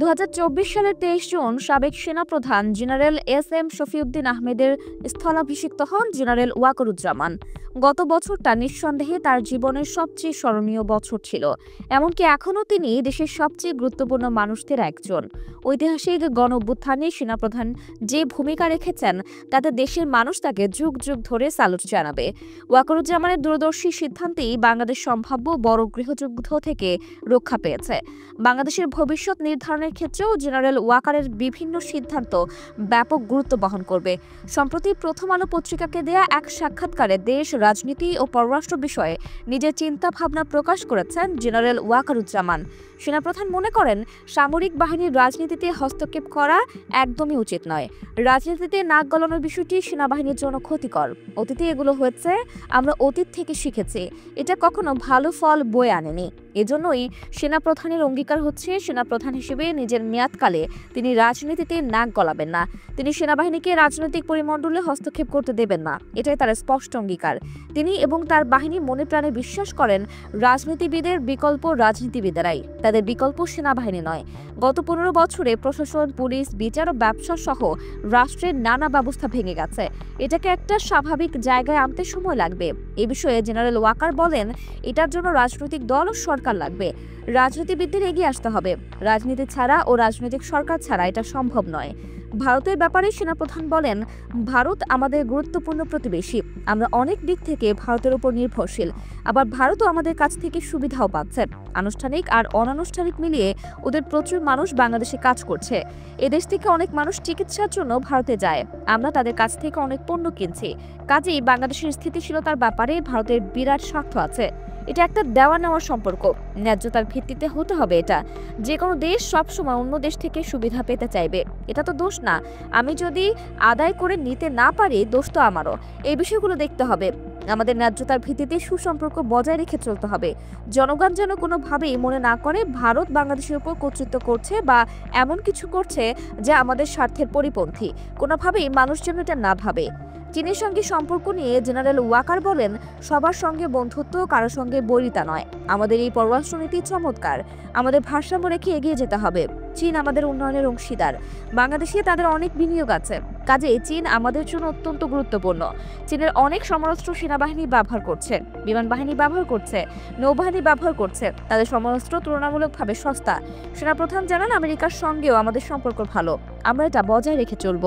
2024 সালের 23 জুন সাবেক সেনাপ্রধান জেনারেল এস.এম. শফিউদ্দিন আহমেদের স্থলাভিষিক্ত হন জেনারেল ওয়াকারুজ্জামান। গত বছরটা নিঃসন্দেহে তার জীবনের সবচেয়ে স্মরণীয় বছর ছিল। এমনকি এখনও তিনি দেশের সবচেয়ে গুরুত্বপূর্ণ মানুষদের একজন। ঐতিহাসিক গণঅভ্যুত্থানে সেনাপ্রধান যে ভূমিকা রেখেছেন তাতে দেশের মানুষ তাকে যুগ যুগ ধরে স্যালুট জানাবে। ওয়াকারুজ্জামানের দূরদর্শী সিদ্ধান্তেই বাংলাদেশ সম্ভাব্য বড় গৃহযুদ্ধ থেকে রক্ষা পেয়েছে। বাংলাদেশের ভবিষ্যৎ নির্ধারণের ক্ষেত্রেও জেনারেল ওয়াকারের বিভিন্ন সিদ্ধান্ত ব্যাপক গুরুত্ব বহন করবে। সম্প্রতি প্রথম আলো পত্রিকাকে দেয়া এক সাক্ষাৎকারে দেশ, রাজনীতি ও পররাষ্ট্র বিষয়ে নিজের চিন্তা ভাবনা প্রকাশ করেছেন জেনারেল ওয়াকারুজ্জামান। সেনাপ্রধান মনে করেন, সামরিক বাহিনীর রাজনীতিতে হস্তক্ষেপ করা একদমই উচিত নয়। রাজনীতিতে নাক গলানোর বিষয়টি সেনাবাহিনীর জন্য ক্ষতিকর। অতীতে এগুলো হয়েছে, আমরা অতীত থেকে শিখেছি। এটা কখনো ভালো ফল বয়ে আনেনি। এজন্যই সেনাপ্রধানের অঙ্গীকার হচ্ছে, সেনাপ্রধান হিসেবে নিজের মেয়াদকালে তিনি রাজনীতিতে নাক গলাবেন না। তিনি সেনাবাহিনীকে রাজনৈতিক পরিমণ্ডলে হস্তক্ষেপ করতে দেবেন না। এটাই তার স্পষ্ট অঙ্গীকার। তিনি এবং তার বাহিনী মনে প্রাণে বিশ্বাস করেন, রাজনীতিবিদের বিকল্প রাজনীতিবিদেরাই, তাদের বিকল্প সেনাবাহিনী নয়। গত 15 বছরে প্রশাসন, পুলিশ, বিচার ও ব্যবসা সহ রাষ্ট্রের নানা ব্যবস্থা ভেঙে গেছে। এটাকে একটা স্বাভাবিক জায়গায় আনতে সময় লাগবে। এ বিষয়ে জেনারেল ওয়াকার বলেন, এটার জন্য রাজনৈতিক দল ও সরকার লাগবে। রাজনীতিবিদদের এগিয়ে আসতে হবে। রাজনীতি ছাড়া ও রাজনৈতিক সরকার ছাড়া এটা সম্ভব নয়। ভারতের ব্যাপারে সেনাপ্রধান বলেন, ভারত আমাদের গুরুত্বপূর্ণ প্রতিবেশী। আমরা অনেক দিক থেকে ভারতের উপর নির্ভরশীল। আবার ভারতও আমাদের কাছ থেকে সুবিধাও পাচ্ছে। আনুষ্ঠানিক আর অনানুষ্ঠানিক মিলিয়ে ওদের প্রচুর মানুষ বাংলাদেশে কাজ করছে। এদেশ থেকে অনেক মানুষ চিকিৎসার জন্য ভারতে যায়। আমরা তাদের কাছ থেকে অনেক পণ্য কিনছি। কাজেই বাংলাদেশের স্থিতিশীলতার ব্যাপারে ভারতের বিরাট স্বার্থ আছে। এটা একটা দেওয়া নেওয়ার সম্পর্ক, ন্যায্যতার ভিত্তিতে হতে হবে। এটা যে কোনো দেশ সবসময় অন্য দেশ থেকে সুবিধা পেতে চাইবে, এটা তো দোষ না। আমি যদি আদায় করে নিতে না পারি, দোষ তো আমারও। এই বিষয়গুলো দেখতে হবে। আমাদের ন্যায্যতার ভিত্তিতে সুসম্পর্ক বজায় রেখে চলতে হবে। জনগণ যেন কোনোভাবেই মনে না করে ভারত বাংলাদেশের উপর কর্তৃত্ব করছে বা এমন কিছু করছে যা আমাদের স্বার্থের পরিপন্থী। কোনোভাবেই মানুষ যেন এটা না ভাবে। চীনের সঙ্গে সম্পর্ক নিয়ে জেনারেল ওয়াকার বলেন, সবার সঙ্গে বন্ধুত্ব, কারোর সঙ্গে বৈরিতা নয়। আমাদের এই পররাষ্ট্রনীতি চমৎকার। আমাদের ভারসাম্য রেখে এগিয়ে যেতে হবে। চীন আমাদের উন্নয়নের অংশীদার। বাংলাদেশে তাদের অনেক বিনিয়োগ আছে। কাজেই চীন আমাদের জন্য অত্যন্ত গুরুত্বপূর্ণ। চীনের অনেক সমরাস্ত্র সেনাবাহিনী ব্যবহার করছে, বিমান বাহিনী ব্যবহার করছে, নৌবাহিনী ব্যবহার করছে। তাদের সমরাস্ত্র তুলনামূলকভাবে সস্তা। সেনাপ্রধান জানান, আমেরিকার সঙ্গেও আমাদের সম্পর্ক ভালো। আমরা এটা বজায় রেখে চলব।